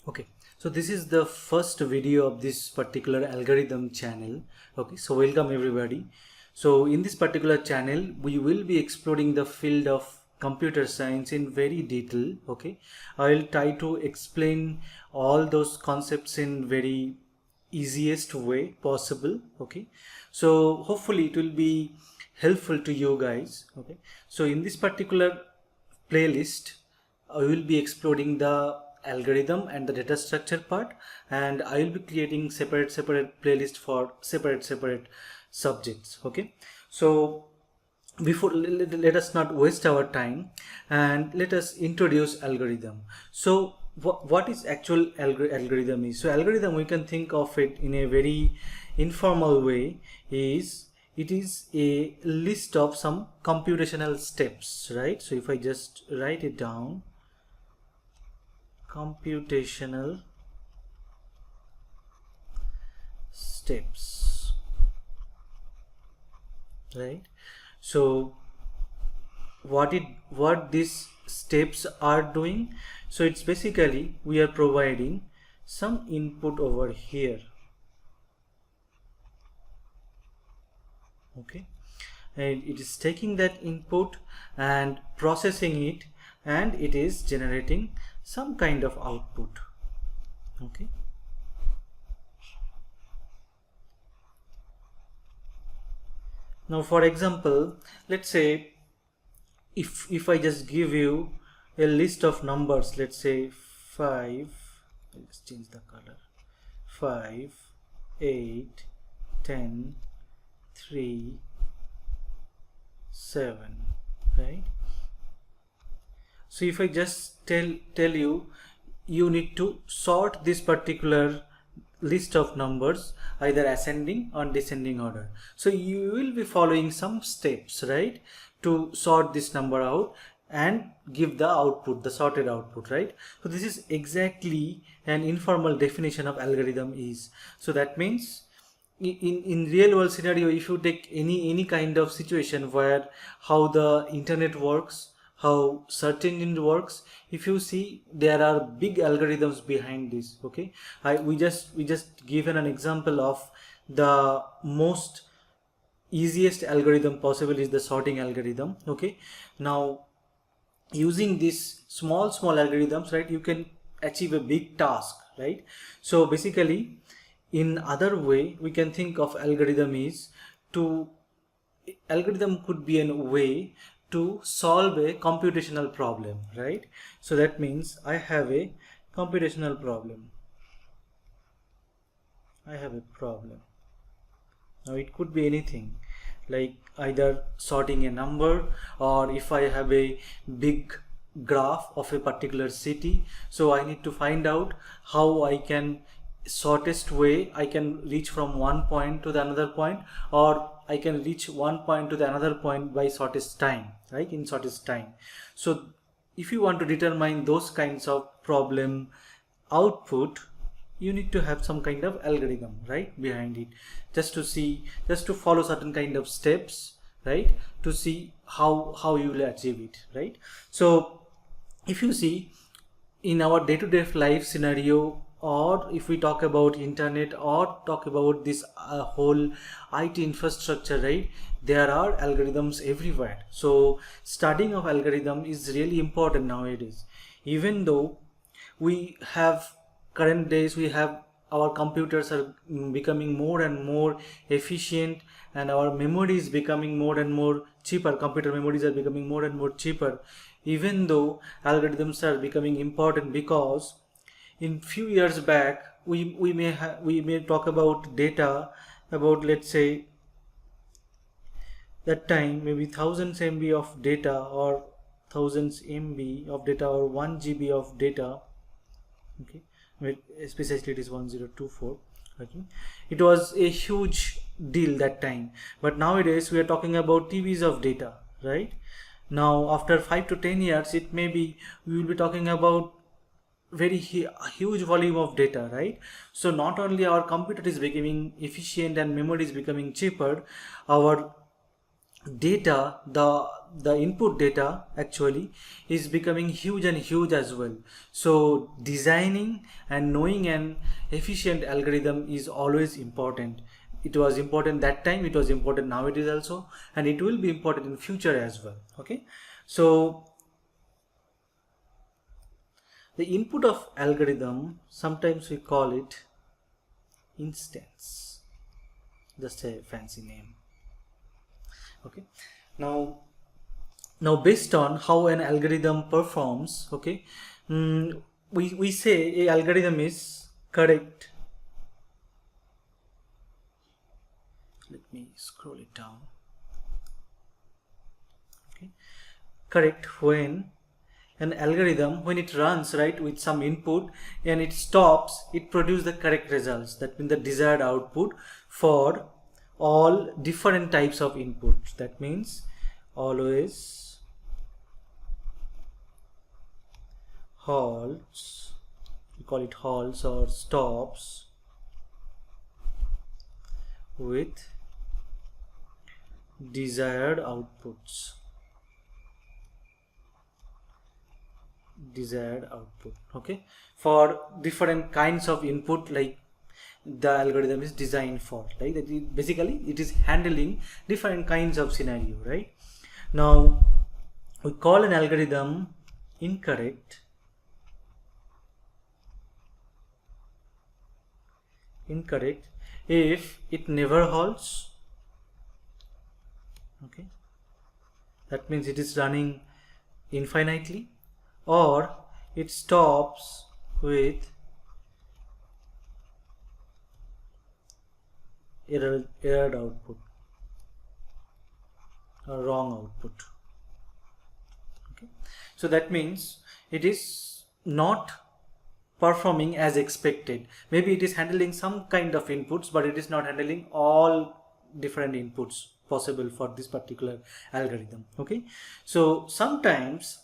Okay, so this is the first video of this particular algorithm channel. Okay, so welcome everybody. So in this particular channel we will be exploring the field of computer science in very detail. Okay, I will try to explain all those concepts in very easiest way possible. Okay, so hopefully it will be helpful to you guys. Okay, so in this particular playlist I will be exploring the algorithm and the data structure part, and I will be creating separate playlist for separate subjects. Okay, so before let us not waste our time and let us introduce algorithm. So what is actual algorithm is? So algorithm, we can think of it in a very informal way, is it is a list of some computational steps, right? So if I just write it down, computational steps, right? So what these steps are doing, so it's basically we are providing some input over here. Okay, and it is taking that input and processing it, and it is generating some kind of output. Okay, now for example, let's say if I just give you a list of numbers, let's say 5, let's change the color, 5, 8, 10, 3, 7, right? So if I just tell you, you need to sort this particular list of numbers either ascending or descending order. So you will be following some steps, right, to sort this number out and give the output, the sorted output, right? So this is exactly an informal definition of algorithm is. So that means in real world scenario, if you take any kind of situation where how the internet works, how search engine works, if you see, there are big algorithms behind this. Okay, we just given an example of the most easiest algorithm possible is the sorting algorithm. Okay, now using these small algorithms, right, you can achieve a big task, right? So basically, in other way we can think of algorithm is algorithm could be a way to solve a computational problem, right? So that means I have a computational problem. I have a problem. Now it could be anything, like either sorting a number, or if I have a big graph of a particular city, so I need to find out how I can shortest way I can reach from one point to the another point, or I can reach one point to the another point by shortest time, right, in shortest time. So if you want to determine those kinds of problem output, you need to have some kind of algorithm, right, behind it, just to follow certain kind of steps, right, to see how you will achieve it, right? So if you see in our day-to-day life scenario, or if we talk about internet or talk about this whole IT infrastructure, right, there are algorithms everywhere. So studying of algorithm is really important nowadays. Even though we have current days, we have our computers are becoming more and more efficient, and our memory is becoming more and more cheaper. Computer memories are becoming more and more cheaper, even though algorithms are becoming important, because in few years back we may talk about data, about, let's say, that time maybe thousands MB of data, or thousands MB of data, or 1 GB of data. Okay, especially it is 1024. Okay, it was a huge deal that time, but nowadays we are talking about TBs of data, right? Now after 5 to 10 years, it may be we will be talking about very huge volume of data, right? So not only our computer is becoming efficient and memory is becoming cheaper, our data, the input data actually is becoming huge and huge as well. So designing and knowing an efficient algorithm is always important. It was important that time, it was important now, it is also, and it will be important in future as well. Okay, so the input of algorithm, sometimes we call it instance, just a fancy name. Okay, now based on how an algorithm performs, okay, we say a algorithm is correct. Let me scroll it down. Okay, correct when an algorithm, when it runs right with some input and it stops, it produces the correct results, that means the desired output for all different types of inputs. That means always halts, we call it halts or stops with desired outputs. Okay, for different kinds of input, like the algorithm is designed for, like that basically it is handling different kinds of scenario, right? Now we call an algorithm incorrect if it never halts. Okay, that means it is running infinitely, or it stops with errored output or wrong output. Okay, so that means it is not performing as expected. Maybe it is handling some kind of inputs, but it is not handling all different inputs possible for this particular algorithm. Okay, so sometimes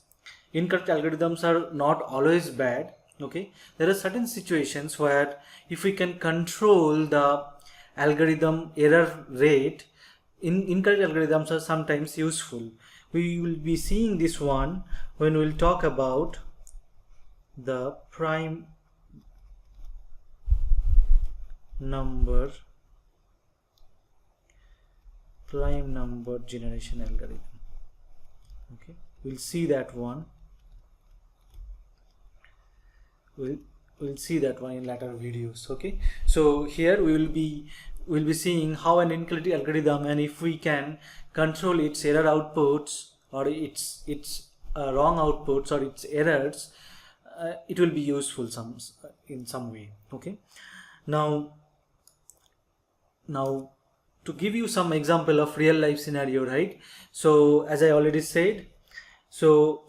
incorrect algorithms are not always bad. Okay, there are certain situations where if we can control the algorithm error rate, incorrect algorithms are sometimes useful. We will be seeing this one when we will talk about the prime number generation algorithm. Okay, we'll see that one. We'll see that one in later videos. Okay, so here we'll be seeing how an incorrect algorithm, and if we can control its error outputs or its wrong outputs or its errors, it will be useful in some way. Okay, now to give you some example of real life scenario, right? So as I already said, so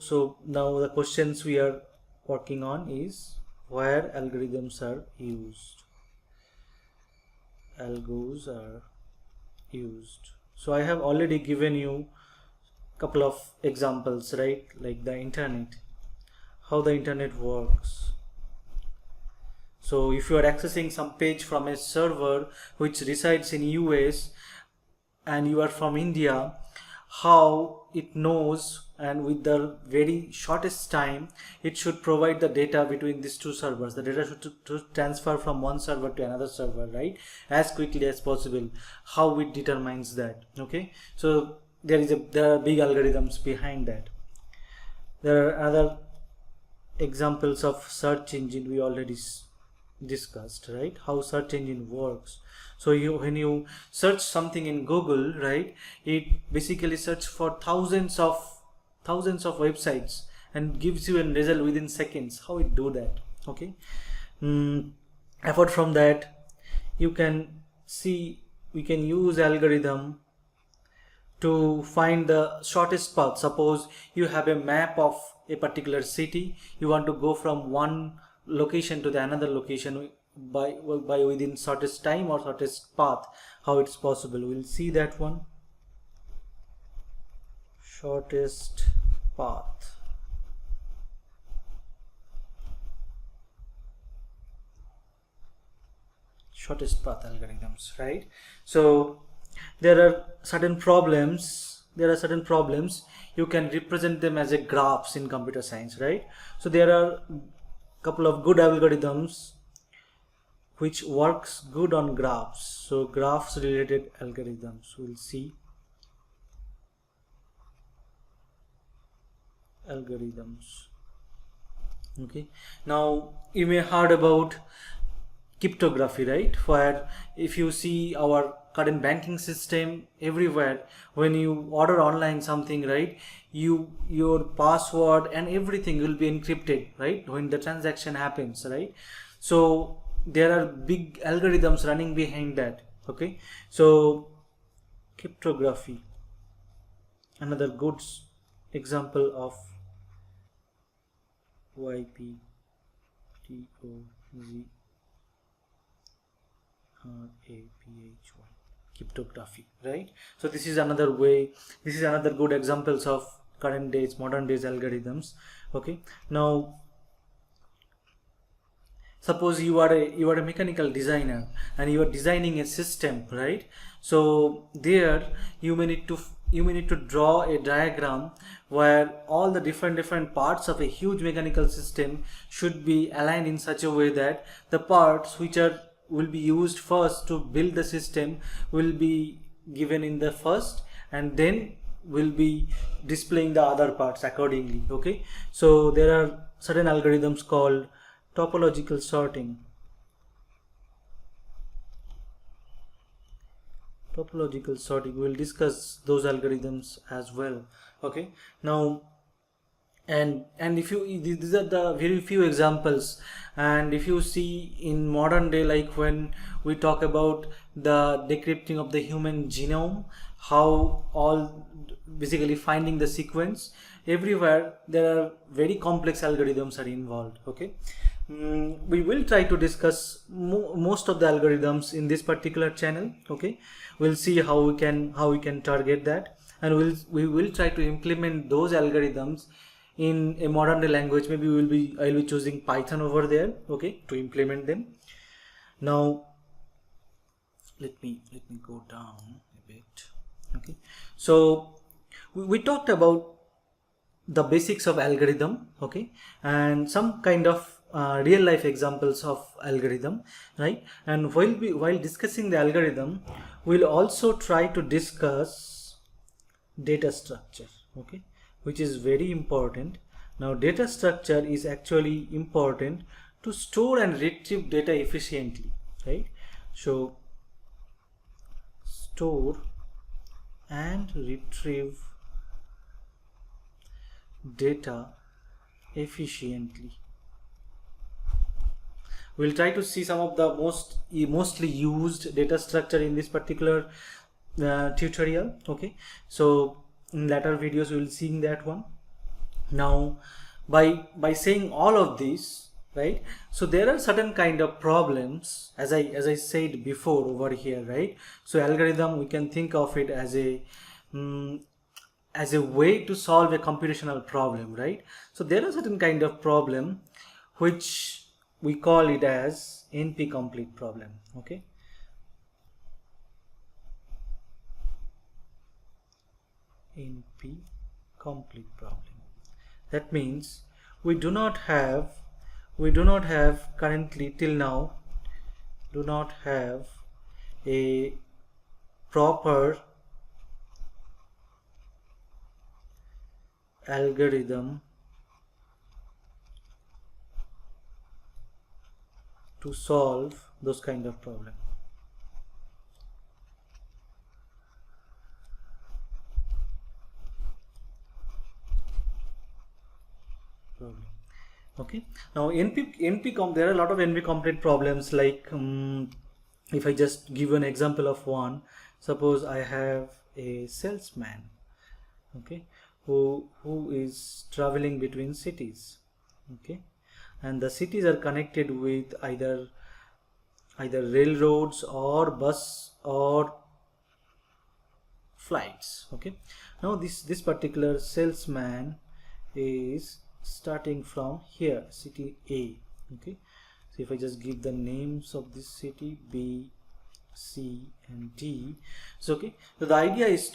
now the questions we are working on is where algorithms are used. Algos are used. So I have already given you couple of examples, right? Like the internet, how the internet works. So if you are accessing some page from a server which resides in US and you are from India, how it knows, and with the very shortest time it should provide the data between these two servers. The data should transfer from one server to another server, right, as quickly as possible. How it determines that? Okay, so there are big algorithms behind that. There are other examples of search engine we already discussed, right? How search engine works. So when you search something in Google, right, it basically search for thousands of websites and gives you a result within seconds. How it do that? Okay, apart from that, you can see we can use algorithm to find the shortest path. Suppose you have a map of a particular city, you want to go from one location to the another location by within shortest time or shortest path. How it's possible? We'll see that one. Shortest path. Shortest path algorithms, right? So there are certain problems there are certain problems, you can represent them as a graphs in computer science, right? So there are couple of good algorithms which works good on graphs. So graphs related algorithms, we'll see algorithms. Okay, now you may heard about cryptography, right? Where if you see our current banking system everywhere, when you order online something, right, your password and everything will be encrypted, right, when the transaction happens, right? So there are big algorithms running behind that. Okay, so cryptography, another good example of YPTOZ RAPHY, cryptography, right? So this is another way, this is another good examples of current days, modern days algorithms. Okay, now suppose you are a mechanical designer and you are designing a system, right? So there you may need to draw a diagram where all the different parts of a huge mechanical system should be aligned in such a way that the parts which will be used first to build the system will be given in the first, and then will be displaying the other parts accordingly. Okay, so there are certain algorithms called topological sorting. Topological sorting, we will discuss those algorithms as well. Okay, now and if you, these are the very few examples, and if you see in modern day, like when we talk about the decrypting of the human genome, how all basically finding the sequence, everywhere there are very complex algorithms are involved. Okay, we will try to discuss most of the algorithms in this particular channel. Okay, we'll see how we can target that, and we will try to implement those algorithms in a modern day language. Maybe I'll be choosing Python over there, okay, to implement them. Now let me go down a bit. Okay, so we talked about the basics of algorithm, okay, and some kind of real life examples of algorithm, right? And while discussing the algorithm, we'll also try to discuss data structure, okay, which is very important. Now data structure is actually important to store and retrieve data efficiently, right? So store and retrieve data efficiently. We'll try to see some of the mostly used data structure in this particular tutorial. Okay, so in later videos we will see that one. Now by saying all of this, right, so there are certain kind of problems, as I said before over here, right? So algorithm, we can think of it as a way to solve a computational problem, right? So there are certain kind of problem which we call it as NP complete problem. Okay, NP complete problem. That means we do not have currently till now do not have a proper algorithm to solve those kind of problem. Okay, now there are a lot of NP complete problems, like if I just give an example of one, suppose I have a salesman, okay, who is traveling between cities, okay, and the cities are connected with either railroads or bus or flights. Okay, now this particular salesman is starting from here, city A. Okay, so if I just give the names of this city, B, C and D. So okay, so the idea is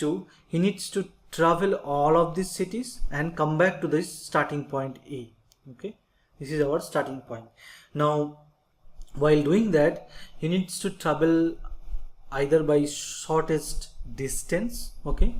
he needs to travel all of these cities and come back to this starting point A. Okay, this is our starting point. Now while doing that, he needs to travel either by shortest distance, okay,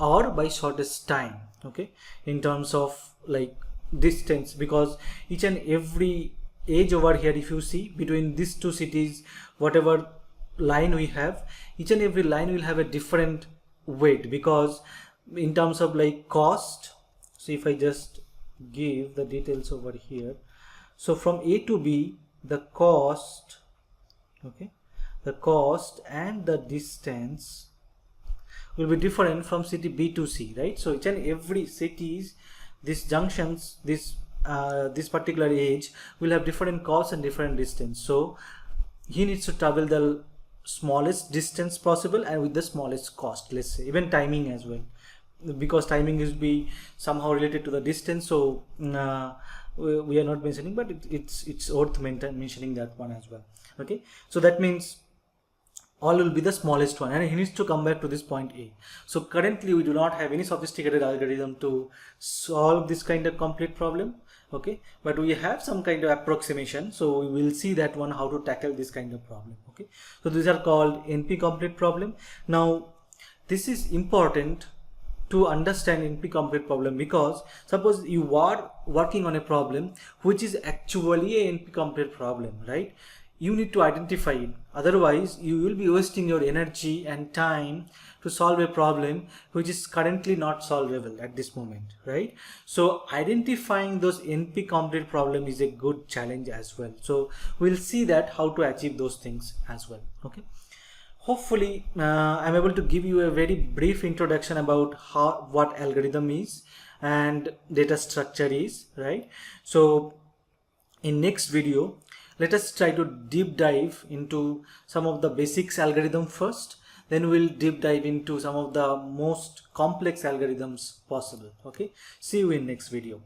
or by shortest time, okay, in terms of like distance, because each and every edge over here, if you see between these two cities, whatever line we have, each and every line will have a different weight, because in terms of like cost. So if I just give the details over here, so from A to B, the cost, okay, the cost and the distance will be different from city B to C, right? So each and every cities, these junctions, this particular edge will have different costs and different distance. So he needs to travel the smallest distance possible and with the smallest cost, let's say, even timing as well, because timing is be somehow related to the distance. So we are not mentioning, but it's worth mentioning that one as well. Okay, so that means all will be the smallest one, and he needs to come back to this point A. So currently we do not have any sophisticated algorithm to solve this kind of complete problem, okay, but we have some kind of approximation. So we will see that one, how to tackle this kind of problem. Okay, so these are called NP complete problem. Now this is important to understand NP complete problem, because suppose you are working on a problem which is actually a NP complete problem, right? You need to identify it, otherwise you will be wasting your energy and time to solve a problem which is currently not solvable at this moment, right? So identifying those NP complete problem is a good challenge as well. So we'll see that how to achieve those things as well. Okay, hopefully I'm able to give you a very brief introduction about what algorithm is and data structure is, right? So in next video, let us try to deep dive into some of the basics algorithm first, then we'll deep dive into some of the most complex algorithms possible. Okay, see you in next video.